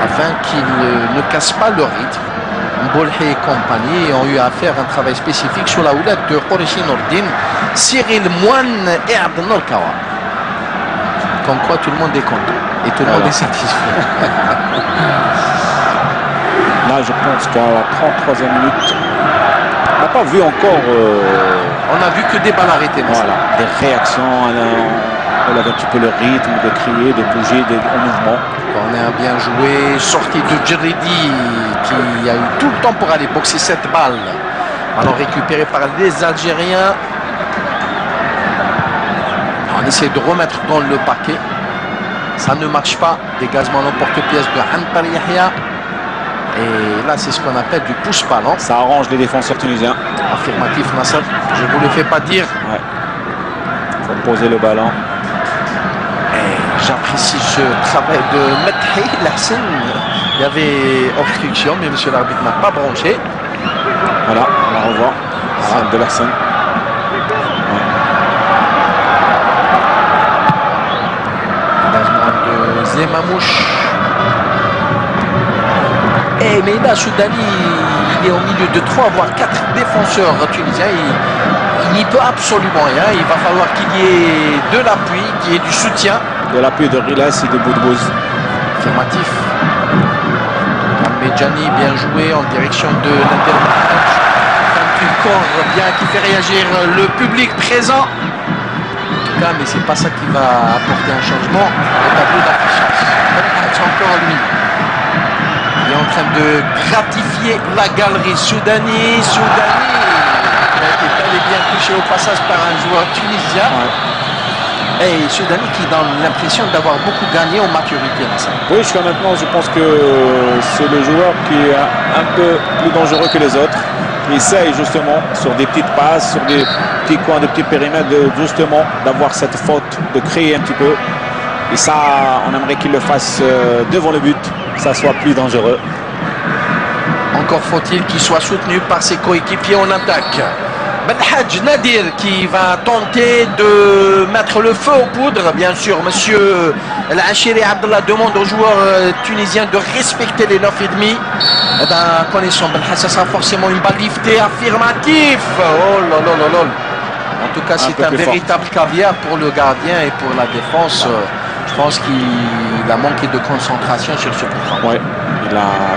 Afin qu'ils ne cassent pas le rythme. Mbolhi et compagnie ont eu à faire un travail spécifique sur la houlette de Khoreshi Nordin, Cyril Moine et Abdelnour Kawa. Comme quoi tout le monde est content et tout le monde est satisfait. Là, je pense qu'à la 33e minute, on n'a pas vu encore. On a vu que des balles arrêtées. Voilà, des réactions. On avait un petit peu le rythme de crier, de bouger en mouvement. On a bien joué, sortie de Djeridi qui a eu tout le temps pour aller boxer cette balle. Alors récupérée par les Algériens. On essaie de remettre dans le paquet. Ça ne marche pas. Dégagement en porte-pièce de Antar Yahya. Et là, c'est ce qu'on appelle du pouce-ballon. Ça arrange les défenseurs tunisiens. Affirmatif, Nasser. Je ne vous le fais pas dire. Ouais. Il faut poser le ballon. J'apprécie ce travail de Methi Lahsen. Il y avait obstruction, mais monsieur l'arbitre n'a pas branché. Voilà, on la revoit. C'est de Lahsen. Engagement de Zemamouche. Et mais là, Soudani, il est au milieu de 3 voire 4 défenseurs tunisiens. Il n'y peut absolument rien. Il va falloir qu'il y ait de l'appui, qu'il y ait du soutien. De l'appui de Riles et de Boudbouz. Affirmatif. Medjani bien joué en direction de l'intermarche. Un corps bien qui fait réagir le public présent. En tout cas, mais c'est pas ça qui va apporter un changement. Le tableau d'affichage. C'est encore lui. Il est en train de gratifier la galerie. Soudani. Il a été bel et bien touché au passage par un joueur tunisien. Ouais. Et Soudani qui donne l'impression d'avoir beaucoup gagné en maturité. Oui, jusqu'à maintenant, je pense que c'est le joueur qui est un peu plus dangereux que les autres. Il essaye justement sur des petites passes, sur des petits coins, de petits périmètres, justement d'avoir cette faute, de créer un petit peu. Et ça, on aimerait qu'il le fasse devant le but, que ça soit plus dangereux. Encore faut-il qu'il soit soutenu par ses coéquipiers en attaque. Belhadj Nadir qui va tenter de mettre le feu aux poudres. Bien sûr, monsieur El-Hachiri Abdellah demande aux joueurs tunisiens de respecter les 9,5. Eh bien, connaissant Belhadj, ça sera forcément une balle liftée affirmative. Oh là là là là. En tout cas, c'est un véritable caviar pour le gardien et pour la défense. Je pense qu'il a manqué de concentration sur ce programme. Ouais,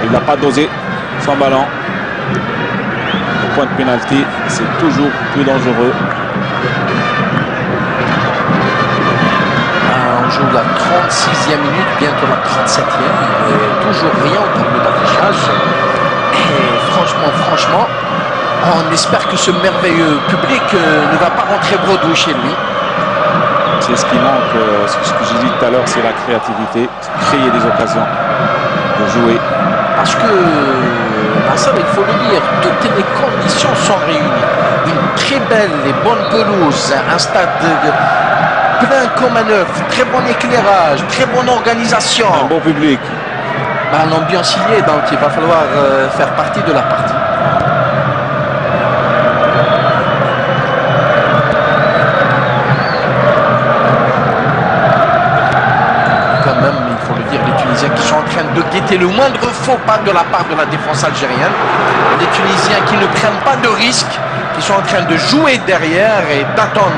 il n'a pas dosé son ballon. Le point de pénalty, c'est toujours plus dangereux. On joue la 36e minute, bientôt la 37e. Et toujours rien au tableau d'affichage. Et franchement, on espère que ce merveilleux public ne va pas rentrer bredouille chez lui. C'est ce qui manque, ce que j'ai dit tout à l'heure, c'est la créativité, créer des occasions de jouer. Parce que, Nasser, il faut le dire, toutes les conditions sont réunies. Une très belle et bonne pelouse, un stade plein comme un œuf, très bon éclairage, très bonne organisation. Un bon public. L'ambiance y est, donc il va falloir faire partie de la partie. Les Tunisiens qui sont en train de guetter le moindre faux pas de la part de la défense algérienne. Les Tunisiens qui ne prennent pas de risques, qui sont en train de jouer derrière et d'attendre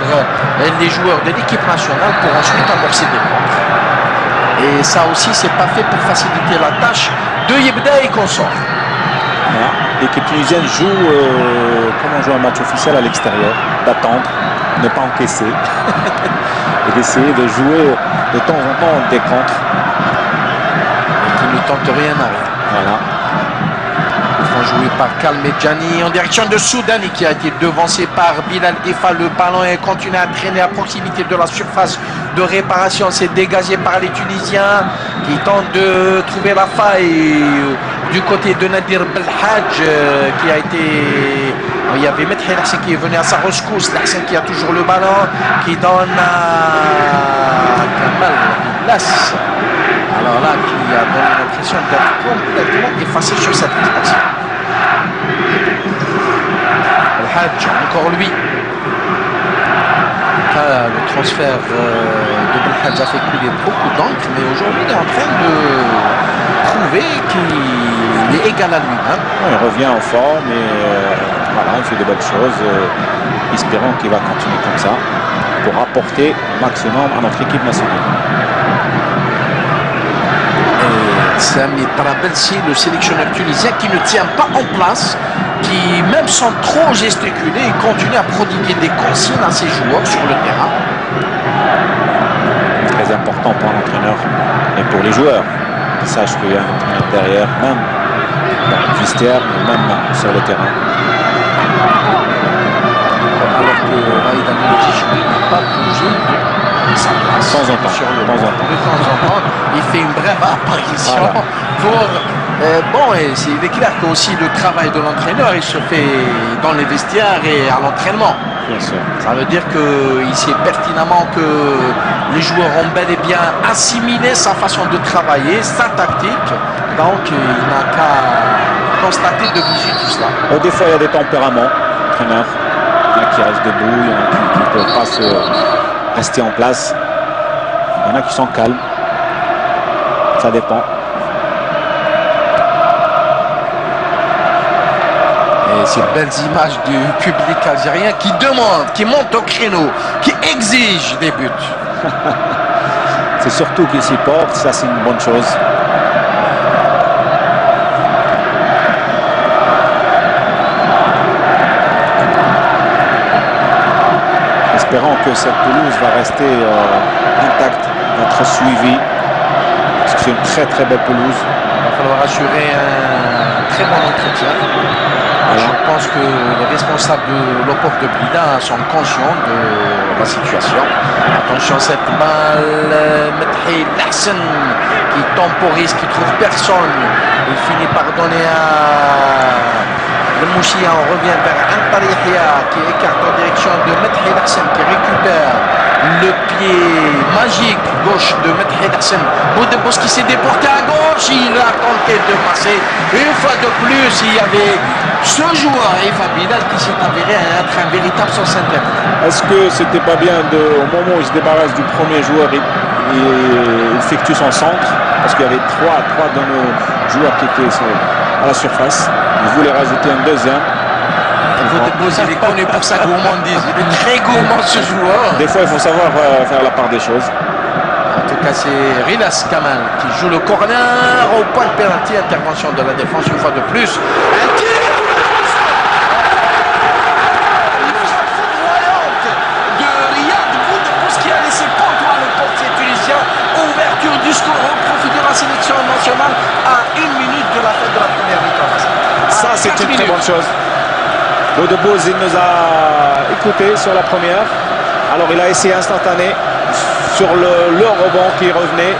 les joueurs de l'équipe nationale pour ensuite amorcer des contres. Et ça aussi, c'est pas fait pour faciliter la tâche de Yebda et consorts. Voilà. L'équipe tunisienne joue comme on joue un match officiel à l'extérieur, d'attendre, ne pas encaisser et d'essayer de jouer de temps en temps des contres. Ne tente rien à rien. Voilà. Ils font jouer par Kalmedjani en direction de Soudani qui a été devancé par Bilal Ifa. Le ballon continue à traîner à proximité de la surface de réparation. C'est dégagé par les Tunisiens qui tentent de trouver la faille du côté de Nadir Belhadj qui a été... Il y avait Methi Lahsen qui est venu à sa rescousse. Lahsen qui a toujours le ballon, qui donne à Kamal Las. Alors là, qui a donné l'impression d'être complètement effacé sur cette action. Belhadj, encore lui. Le transfert de Belhadj a fait couler beaucoup d'encre, mais aujourd'hui, il est en train de prouver qu'il est égal à lui-même. Il revient en forme et voilà, il fait de belles choses. Espérons qu'il va continuer comme ça pour apporter au maximum à notre équipe nationale. Sami Trabelsi, le sélectionneur tunisien qui ne tient pas en place, qui même sans trop gesticuler, continue à prodiguer des consignes à ses joueurs sur le terrain. Très important pour l'entraîneur et pour les joueurs. Ils sachent qu'il y a un entraîneur derrière, même dans le vestiaire, mais même sur le terrain. Alors que Raïd Amilotich n'a pas bougé sa place. De temps en temps. De temps en temps, il fait une brève apparition. Voilà. Pour, il est clair que aussi le travail de l'entraîneur, il se fait dans les vestiaires et à l'entraînement. Bien sûr. Ça veut dire qu'il sait pertinemment que les joueurs ont bel et bien assimilé sa façon de travailler, sa tactique. Donc il n'a qu'à constater de visu tout cela. Des fois, il y a des tempéraments, entraîneurs. Il y en a qui restent debout, il y en a qui ne peuvent pas se rester en place. Il y en a qui sont calmes. Ça dépend. Et ces belles images du public algérien qui demande, qui monte au créneau, qui exige des buts. C'est surtout qu'ils s'y portent, ça c'est une bonne chose. Espérons que cette pelouse va rester intacte, être suivie. Parce que c'est une très très belle pelouse. Il va falloir assurer un très bon entretien. Je pense que les responsables de l'OPOC de Blida sont conscients de la situation. Attention, cette balle, Methi Lahsen qui temporise, qui trouve personne. Il finit par donner à le Mouchia. On revient vers Antar Yahya qui écarte en direction de Methi Lahsen qui récupère le pied magique gauche de Methi Lahsen. Boudebos qui s'est déporté à gauche, il a tenté de passer. Une fois de plus, il y avait ce joueur, Ifa Bilal, qui s'est avéré être un véritable sens interne. Est-ce que c'était pas bien au moment où il se débarrasse du premier joueur, il effectue son centre, parce qu'il y avait trois de nos joueurs qui étaient à la surface. Il voulait rajouter un deuxième. Il est connu pour sa gourmandise. Il est très gourmand ce joueur. Des fois, il faut savoir faire la part des choses. En tout cas, c'est Rilas Kamal qui joue le corner au point de pénalty. Intervention de la défense une fois de plus. Un tir. chose. Boudebouz, il nous a écouté sur la première. Alors il a essayé instantané sur le rebond qui revenait.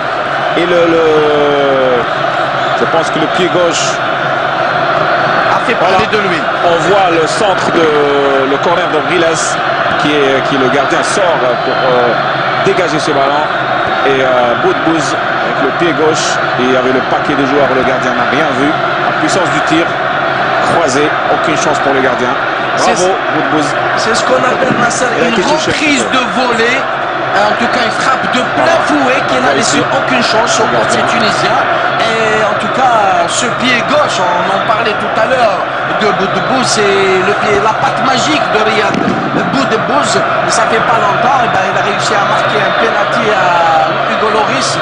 Et je pense que le pied gauche a fait parler de lui. On voit le centre le corner de Riles qui le gardien sort pour dégager ce ballon. Et Boudebouz avec le pied gauche. Et il y avait le paquet de joueurs. Le gardien n'a rien vu. La puissance du tir croisé. Aucune chance pour le gardien. Bravo Boudebouz. C'est ce qu'on appelle Nasser, une reprise de volée. En tout cas, une frappe de plein fouet qui n'a laissé aucune chance au portier tunisien. Et en tout cas, ce pied gauche, on en parlait tout à l'heure de Boudebouz, c'est la patte magique de Riyad. Boudebouz, ça fait pas longtemps, et il a réussi à marquer un penalty à Hugo Lloris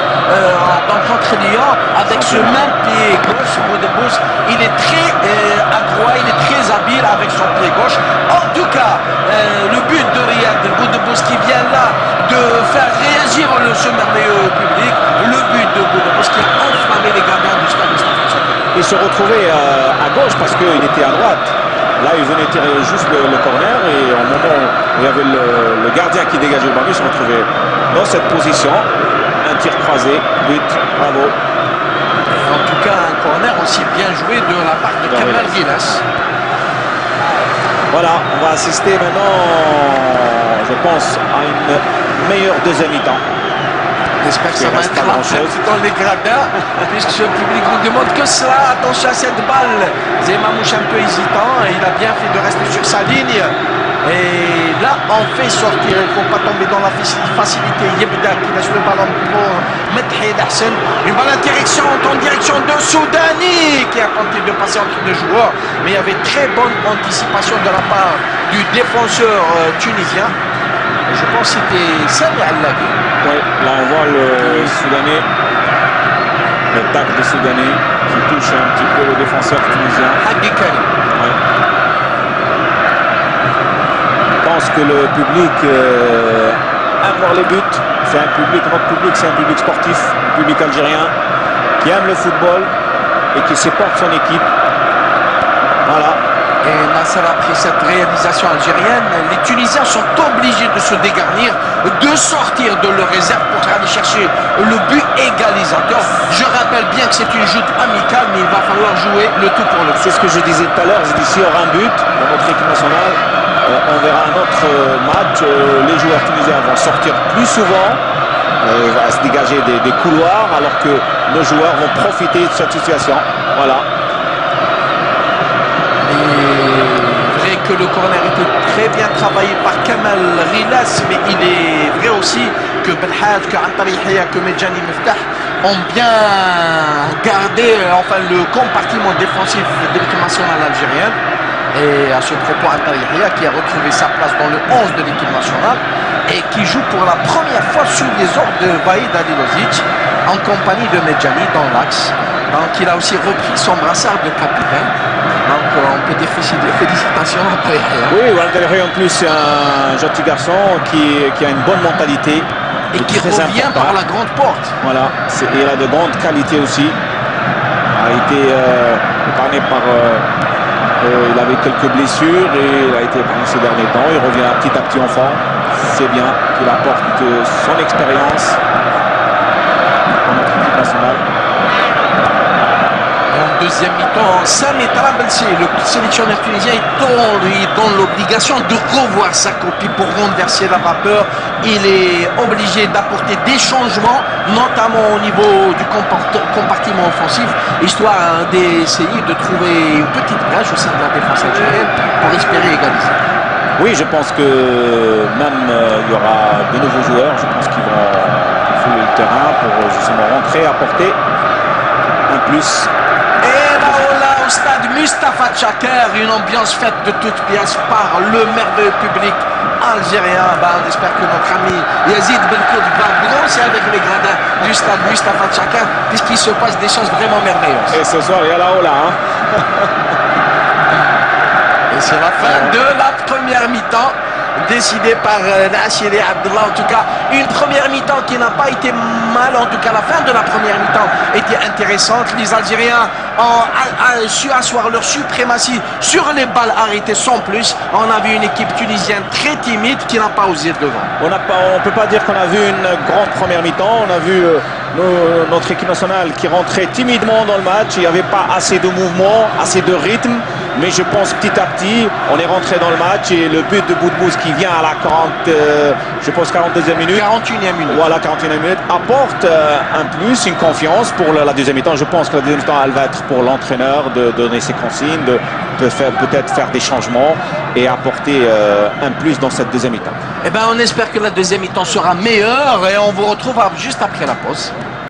contre Lyon avec ce même pied gauche. Boudebouz, il est très adroit, il est très habile avec son pied gauche. En tout cas, le but de Riyad Boudebouz qui vient là de faire réagir ce merveilleux public, le but de Boudebouz qui a enflammé les gardiens du stade. Il se retrouvait à gauche parce qu'il était à droite. Là, il venait tirer juste le corner et au moment où il y avait le gardien qui dégageait le ballon, il se retrouvait dans cette position. Un tir croisé, but, bravo. Et en tout cas, un corner aussi bien joué de la part de Kamel Gilas. Voilà, on va assister maintenant, je pense, à une meilleure deuxième mi-temps. J'espère que ça va être dans les gradins, puisque le public ne demande que cela. Attention à cette balle. Zemamouche un peu hésitant, il a bien fait de rester sur sa ligne. Et là, on fait sortir, il ne faut pas tomber dans la facilité. Yebda qui laisse le ballon pour Medhed Hassan. Une balle en direction de Soudani qui a tenté de passer entre deux joueurs. Mais il y avait très bonne anticipation de la part du défenseur tunisien. Je pense que c'était Sami Allaghi. Oui, là on voit le Soudanais, le tacle de Soudanais qui touche un petit peu le défenseur tunisien. Hagi Karim. Ouais. Je pense que le public aime voir les buts. C'est un public, notre public, c'est un public sportif, un public algérien qui aime le football et qui supporte son équipe. Voilà. Et Nasser, après cette réalisation algérienne, les Tunisiens sont obligés de se dégarnir, de sortir de leur réserve pour aller chercher le but égalisateur. Je rappelle bien que c'est une joute amicale, mais il va falloir jouer le tout pour le tout. C'est ce que je disais tout à l'heure, j'ai dit s'il y aura un but dans notre équipe nationale, on verra un autre match. Les joueurs tunisiens vont sortir plus souvent, va se dégager des couloirs, alors que nos joueurs vont profiter de cette situation. Voilà. Que le corner était très bien travaillé par Kamel Rilas, mais il est vrai aussi que Belhaj, que Antari Yahya, que Medjani Miftah ont bien gardé le compartiment défensif de l'équipe nationale algérienne. Et à ce propos, Antari Yahya qui a retrouvé sa place dans le 11 de l'équipe nationale et qui joue pour la première fois sous les ordres de Vaïd Alilozic en compagnie de Medjani dans l'axe. Donc il a aussi repris son brassard de capitaine. Donc on peut dire félicitations après. Oui, Walter en plus c'est un gentil garçon qui a une bonne mentalité. Et qui revient par la grande porte. Voilà, il a de grandes qualités aussi. Il a été épargné par... il avait quelques blessures et il a été épargné ces derniers temps. Il revient petit à petit en forme. C'est bien qu'il apporte son expérience en notre équipe nationale. Deuxième mi-temps, Sami Trabelsi, le sélectionneur tunisien, est dans l'obligation de revoir sa copie pour renverser la vapeur. Il est obligé d'apporter des changements, notamment au niveau du compartiment offensif, histoire d'essayer de trouver une petite brèche au sein de la défense algérienne pour espérer égaliser. Oui, je pense que même il y aura de nouveaux joueurs, je pense qu'ils vont fouler le terrain pour justement rentrer, apporter un plus. Et là, au stade Mustapha Tchaker, une ambiance faite de toutes pièces par le merveilleux public algérien. On espère que notre ami Yazid Benkoud va bronzer avec les gradins du stade Mustapha Tchaker, puisqu'il se passe des choses vraiment merveilleuses. Et ce soir, il y a la Ola. Et c'est la fin de la première mi-temps. décidé par Nassiri Abdullah. En tout cas, une première mi-temps qui n'a pas été mal. En tout cas, la fin de la première mi-temps était intéressante. Les Algériens ont su asseoir leur suprématie sur les balles arrêtées sans plus. On a vu une équipe tunisienne très timide qui n'a pas osé devant. On ne peut pas dire qu'on a vu une grande première mi-temps. On a vu notre équipe nationale qui rentrait timidement dans le match. Il n'y avait pas assez de mouvement, assez de rythme. Mais je pense petit à petit, on est rentré dans le match et le but de Boudbouz qui vient à la 42e minute. 41e minute. Voilà, 41e minute, apporte un plus, une confiance pour la deuxième mi-temps. Je pense que la deuxième mi-temps, elle va être pour l'entraîneur de donner ses consignes, de peut-être faire des changements et apporter un plus dans cette deuxième mi-temps. Eh bien, on espère que la deuxième mi-temps sera meilleure et on vous retrouve juste après la pause.